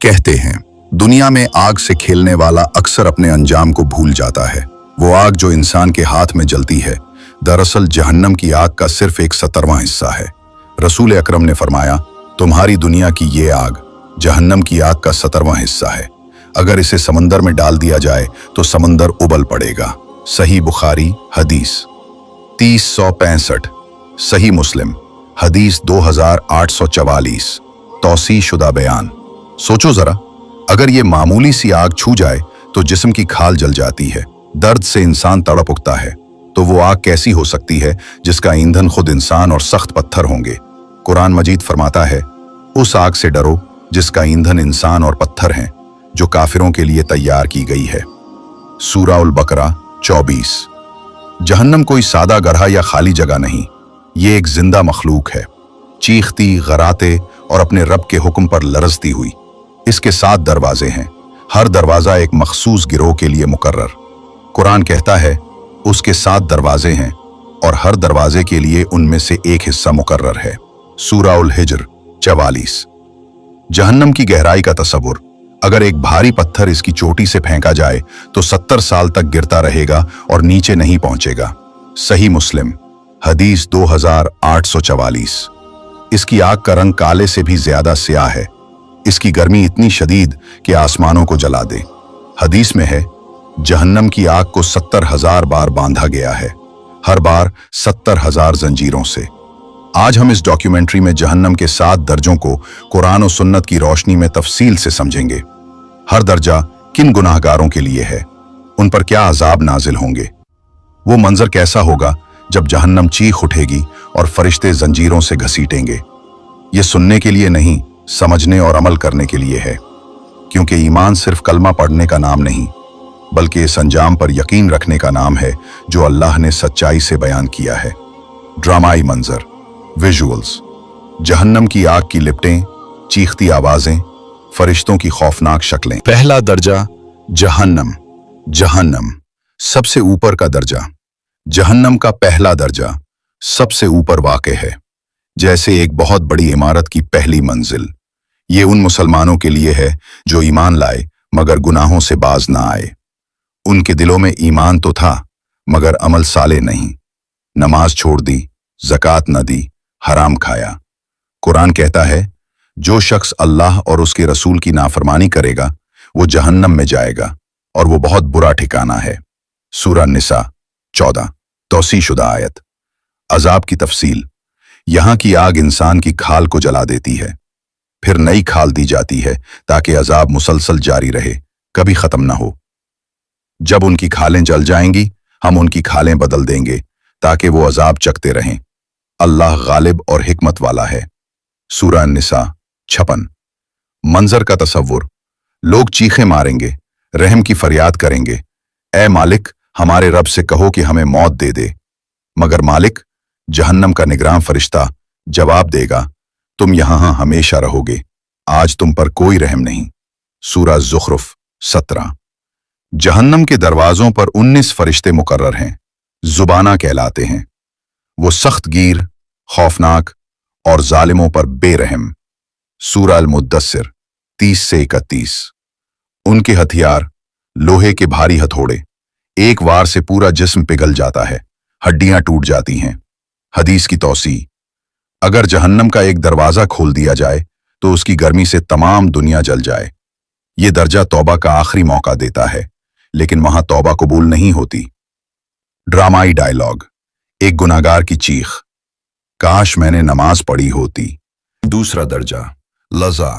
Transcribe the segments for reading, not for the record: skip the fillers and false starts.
कहते हैं, दुनिया में आग से खेलने वाला अक्सर अपने अंजाम को भूल जाता है। वो आग जो इंसान के हाथ में जलती है, दरअसल जहन्नम की आग का सिर्फ एक 17वां हिस्सा है। रसूल अकरम ने फरमाया, तुम्हारी दुनिया की ये आग जहन्नम की आग का 17वां हिस्सा है। अगर इसे समंदर में डाल दिया जाए तो समंदर उबल पड़ेगा। सही बुखारी हदीस 3065, सही मुस्लिम हदीस 2844, तौसी शुदा बयान। सोचो जरा, अगर ये मामूली सी आग छू जाए तो जिस्म की खाल जल जाती है, दर्द से इंसान तड़प उठता है, तो वो आग कैसी हो सकती है जिसका ईंधन खुद इंसान और सख्त पत्थर होंगे। कुरान मजीद फरमाता है, उस आग से डरो जिसका ईंधन इंसान और पत्थर हैं, जो काफिरों के लिए तैयार की गई है। सूरा उल बकरा 24। जहन्नम कोई सादा गढ़ा या खाली जगह नहीं, ये एक जिंदा मखलूक है, चीखती, गराते और अपने रब के हुक्म पर लरजती हुई। इसके 7 दरवाजे हैं, हर दरवाजा एक मखसूस गिरोह के लिए मुकर्रर। कुरान कहता है, उसके 7 दरवाजे हैं और हर दरवाजे के लिए उनमें से एक हिस्सा मुकर्रर है। सूरा उल हिज्र 44। जहन्नम की गहराई का तसव्वुर, अगर एक भारी पत्थर इसकी चोटी से फेंका जाए तो 70 साल तक गिरता रहेगा और नीचे नहीं पहुंचेगा। सही मुस्लिम हदीस 2844। इसकी आग का रंग काले से भी ज्यादा स्याह है। इसकी गर्मी इतनी शदीद कि आसमानों को जला दे। हदीस में है, जहन्नम की आग को 70,000 बार बांधा गया है, हर बार 70,000 जंजीरों से। आज हम इस डॉक्यूमेंट्री में जहन्नम के 7 दर्जों को कुरान और सुन्नत की रोशनी में तफसील से समझेंगे। हर दर्जा किन गुनाहगारों के लिए है, उन पर क्या अजाब नाजिल होंगे, वो मंजर कैसा होगा जब जहन्नम चीख उठेगी और फरिश्ते जंजीरों से घसीटेंगे। ये सुनने के लिए नहीं, समझने और अमल करने के लिए है, क्योंकि ईमान सिर्फ कलमा पढ़ने का नाम नहीं, बल्कि इस अंजाम पर यकीन रखने का नाम है जो अल्लाह ने सच्चाई से बयान किया है। ड्रामाई मंजर, विजुअल्स, जहन्नम की आग की लिपटें, चीखती आवाजें, फरिश्तों की खौफनाक शक्लें। पहला दर्जा जहन्नम। जहन्नम सबसे ऊपर का दर्जा। जहन्नम का पहला दर्जा सबसे ऊपर वाक़े है, जैसे एक बहुत बड़ी इमारत की पहली मंजिल। ये उन मुसलमानों के लिए है जो ईमान लाए मगर गुनाहों से बाज ना आए। उनके दिलों में ईमान तो था मगर अमल साले नहीं, नमाज छोड़ दी, ज़कात न दी, हराम खाया। कुरान कहता है, जो शख्स अल्लाह और उसके रसूल की नाफरमानी करेगा वो जहन्नम में जाएगा और वो बहुत बुरा ठिकाना है। सूरा निसा 14, तौसी शुदा आयत। अजाब की तफसील, यहां की आग इंसान की खाल को जला देती है, फिर नई खाल दी जाती है ताकि अजाब मुसलसल जारी रहे, कभी खत्म ना हो। जब उनकी खालें जल जाएंगी, हम उनकी खालें बदल देंगे ताकि वो अजाब चखते रहें। अल्लाह गालिब और हिकमत वाला है। सूरा निसा 56। मंजर का तसव्वुर, लोग चीखें मारेंगे, रहम की फरियाद करेंगे, ए मालिक हमारे रब से कहो कि हमें मौत दे दे। मगर मालिक, जहन्नम का निगरान फरिश्ता जवाब देगा, तुम यहां हमेशा रहोगे, आज तुम पर कोई रहम नहीं। सूरा ज़ुखरुफ 17। जहन्नम के दरवाजों पर 19 फरिश्ते मुकर्रर हैं, जुबाना कहलाते हैं। वो सख्त गिर, खौफनाक और जालिमों पर बेरहम। सूरा अल-मुद्दस्सिर 30 से 31। उनके हथियार लोहे के भारी हथौड़े, एक वार से पूरा जिस्म पिघल जाता है, हड्डियां टूट जाती हैं। हदीस की तौसी, अगर जहन्नम का एक दरवाजा खोल दिया जाए तो उसकी गर्मी से तमाम दुनिया जल जाए। ये दर्जा तौबा का आखिरी मौका देता है, लेकिन वहां तौबा कबूल नहीं होती। ड्रामाई डायलॉग, एक गुनाहगार की चीख, काश मैंने नमाज पढ़ी होती। दूसरा दर्जा लजा।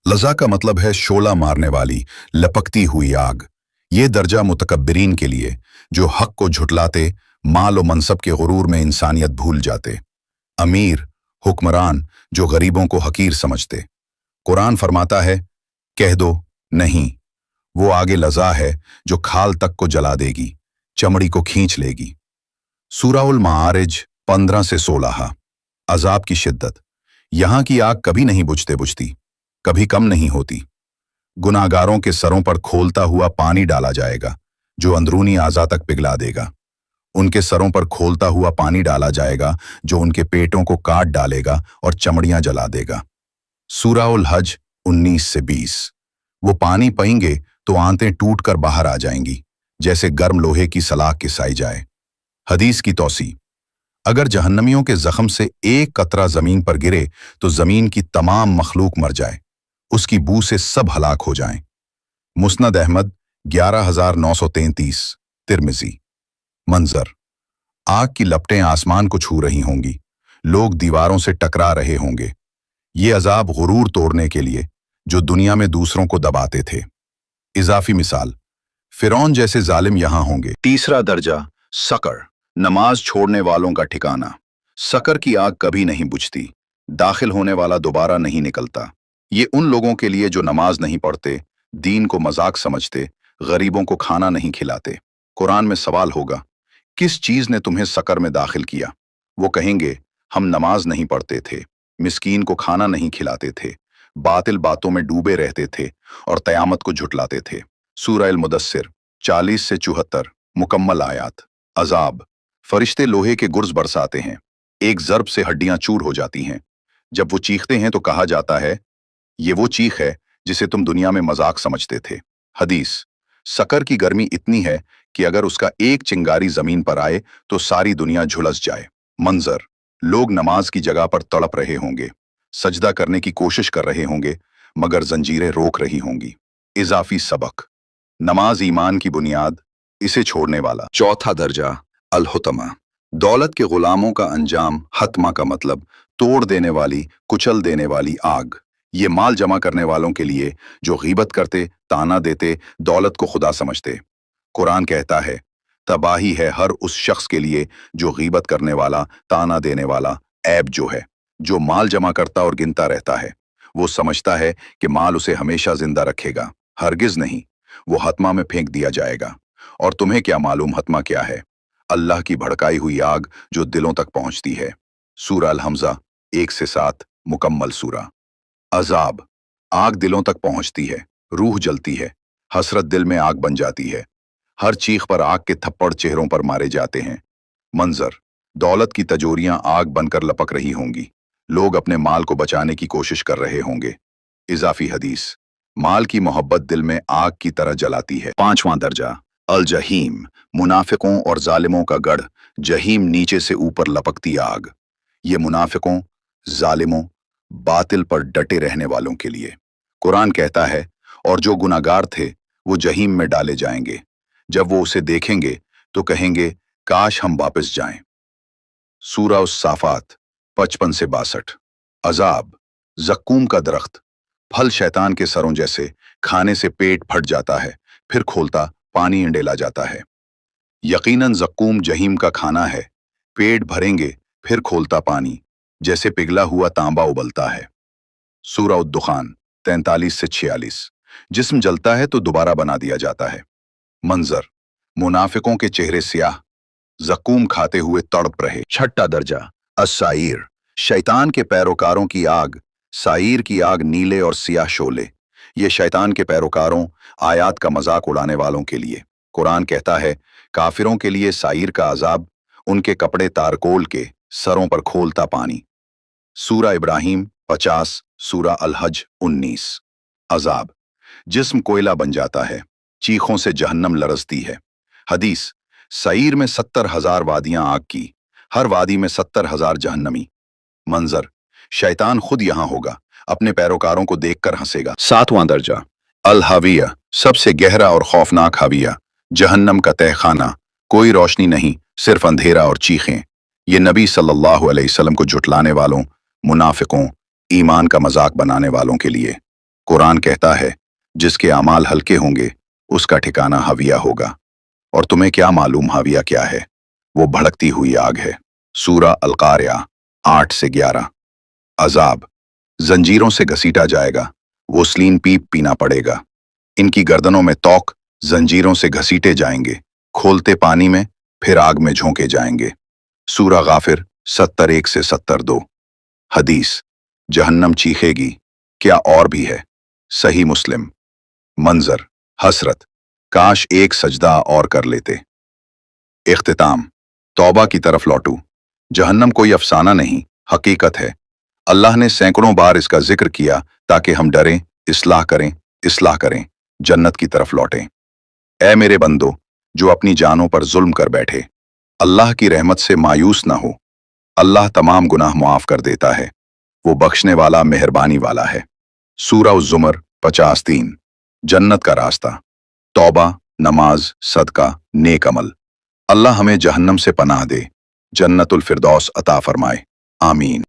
लजा का मतलब है शोला मारने वाली, लपकती हुई आग। ये दर्जा मुतकब्बिरीन के लिए, जो हक को झुटलाते, माल और मनसब के गुरूर में इंसानियत भूल जाते। अमीर, हुक्मरान जो गरीबों को हकीर समझते। कुरान फरमाता है, कह दो नहीं, वो आगे लजा है जो खाल तक को जला देगी, चमड़ी को खींच लेगी। सूरा उल माआरिज 15 से 16। अजाब की शिद्दत, यहां की आग कभी नहीं बुझती, कभी कम नहीं होती। गुनाहगारों के सरों पर खोलता हुआ पानी डाला जाएगा जो अंदरूनी आज़ा तक पिघला देगा। उनके सरों पर खोलता हुआ पानी डाला जाएगा जो उनके पेटों को काट डालेगा और चमड़ियां जला देगा। सूरा उल हज 19 से 20। वो पानी पीएंगे तो आंतें टूटकर बाहर आ जाएंगी, जैसे गर्म लोहे की सलाख किसाई जाए। हदीस की तौसी, अगर जहन्नमियों के जख्म से एक कतरा जमीन पर गिरे तो जमीन की तमाम मखलूक मर जाए, उसकी बू से सब हलाक हो जाएं। मुस्नद अहमद 11933, तिर्मिजी। मंजर, आग की लपटें आसमान को छू रही होंगी, लोग दीवारों से टकरा रहे होंगे। ये अजाब गुरूर तोड़ने के लिए जो दुनिया में दूसरों को दबाते थे। इजाफी मिसाल, फिरौन जैसे जालिम यहां होंगे। तीसरा दर्जा, सकर, नमाज छोड़ने वालों का ठिकाना। सकर की आग कभी नहीं बुझती, दाखिल होने वाला दोबारा नहीं निकलता। ये उन लोगों के लिए जो नमाज नहीं पढ़ते, दीन को मजाक समझते, गरीबों को खाना नहीं खिलाते। कुरान में सवाल होगा, किस चीज ने तुम्हें सकर में दाखिल किया? वो कहेंगे, हम नमाज नहीं पढ़ते थे, मिस्कीन को खाना नहीं खिलाते थे, बातिल बातों में डूबे रहते थे और कयामत को झुटलाते थे। सूरह अल मुदस्सिर 40 से 74 मुकम्मल आयात। अजाब, फरिश्ते लोहे के गुर्ज बरसाते हैं, एक जर्ब से हड्डियां चूर हो जाती हैं। जब वो चीखते हैं तो कहा जाता है, ये वो चीख है जिसे तुम दुनिया में मजाक समझते थे। हदीस, सकर की गर्मी इतनी है कि अगर उसका एक चिंगारी जमीन पर आए तो सारी दुनिया झुलस जाए। मंजर, लोग नमाज की जगह पर तड़प रहे होंगे, सजदा करने की कोशिश कर रहे होंगे, मगर जंजीरें रोक रही होंगी। इजाफी सबक, नमाज ईमान की बुनियाद, इसे छोड़ने वाला। चौथा दर्जा, अल हुतमा, दौलत के गुलामों का अंजाम। हतमा का मतलब तोड़ देने वाली, कुचल देने वाली आग। ये माल जमा करने वालों के लिए जो गीबत करते, ताना देते, दौलत को खुदा समझते। कुरान कहता है, तबाही है हर उस शख्स के लिए जो गीबत करने वाला, ताना देने वाला, ऐब जो है, जो माल जमा करता और गिनता रहता है। वो समझता है कि माल उसे हमेशा जिंदा रखेगा। हरगिज नहीं, वो हतमा में फेंक दिया जाएगा। और तुम्हें क्या मालूम हतमा क्या है? अल्लाह की भड़काई हुई आग जो दिलों तक पहुंचती है। सूरह अल हमजा 1 से 7 मुकम्मल सूरा। अजाब, आग दिलों तक पहुंचती है, रूह जलती है, हसरत दिल में आग बन जाती है। हर चीख पर आग के थप्पड़ चेहरों पर मारे जाते हैं। मंजर, दौलत की तजोरियां आग बनकर लपक रही होंगी, लोग अपने माल को बचाने की कोशिश कर रहे होंगे। इजाफी हदीस, माल की मोहब्बत दिल में आग की तरह जलाती है। पांचवां दर्जा, अल जहीम, मुनाफिकों और जालिमों का गढ़। जहीम नीचे से ऊपर लपकती आग। ये मुनाफिकों, जालिमों, बातिल पर डटे रहने वालों के लिए। कुरान कहता है, और जो गुनाहगार थे वो जहीम में डाले जाएंगे। जब वो उसे देखेंगे तो कहेंगे, काश हम वापस जाएं। सूरह उस-साफात 55 से 62। अजाब, जक्कूम का दरख्त, फल शैतान के सरों जैसे, खाने से पेट फट जाता है, फिर खोलता पानी इंडेला जाता है। यकीनन जक्कूम जहीम का खाना है, पेट भरेंगे फिर खोलता पानी, जैसे पिघला हुआ तांबा उबलता है। सूरह उद-दुखान 43 से 46। जिस्म जलता है तो दोबारा बना दिया जाता है। मंजर, मुनाफिकों के चेहरे स्याह, जक्कूम खाते हुए तड़प रहे। छठा दर्जा, अस्साईर, शैतान के पैरोकारों की आग। साईर की आग नीले और सियाह शोले। ये शैतान के पैरोकारों, आयात का मजाक उड़ाने वालों के लिए। कुरान कहता है, काफिरों के लिए साईर का अजाब, उनके कपड़े तारकोल के, सरों पर खोलता पानी। सूरह इब्राहिम 50, सूरह अल हज 19। अजाब, जिस्म कोयला बन जाता है, चीखों से जहन्नम लरसती है। हदीस, सईर में 70,000 वादियां आग की, हर वादी में 70,000 जहन्नमी। मंजर, शैतान खुद यहां होगा, अपने पैरोकारों को देखकर हंसेगा। सातवां दर्जा, अल हाविया, सबसे गहरा और खौफनाक हाविया, जहन्नम का तहखाना। कोई रोशनी नहीं, सिर्फ अंधेरा और चीखें। ये नबी सल्लल्लाहु अलैहि वसल्लम को झुटलाने वालों, मुनाफिकों, ईमान का मजाक बनाने वालों के लिए। कुरान कहता है, जिसके अमाल हल्के होंगे उसका ठिकाना हाविया होगा। और तुम्हें क्या मालूम हाविया क्या है? वो भड़कती हुई आग है। सूरह अल कारिया 8 से 11। अजाब, जंजीरों से घसीटा जाएगा, वो स्लीन पीप पीना पड़ेगा। इनकी गर्दनों में तौक, जंजीरों से घसीटे जाएंगे, खोलते पानी में, फिर आग में झोंके जाएंगे। सूरह गाफिर 71 से 72। हदीस, जहन्नम चीखेगी, क्या और भी है? सही मुस्लिम। मंजर, हसरत, काश एक सजदा और कर लेते। इख्तिताम, तौबा की तरफ लौटू। जहन्नम कोई अफसाना नहीं, हकीकत है। अल्लाह ने सैकड़ों बार इसका जिक्र किया ताकि हम डरें, इस्लाह करें, इस्लाह करें, जन्नत की तरफ लौटें। ऐ मेरे बंदो जो अपनी जानों पर जुल्म कर बैठे, अल्लाह की रहमत से मायूस ना हो। अल्लाह तमाम गुनाह मुआफ कर देता है, वो बख्शने वाला मेहरबानी वाला है। सूरा उज़्ज़ुमर 53। जन्नत का रास्ता, तौबा, नमाज, सदका, नेक अमल। अल्लाह हमें जहन्नम से पनाह दे, जन्नतुल फिरदौस अता फरमाए। आमीन।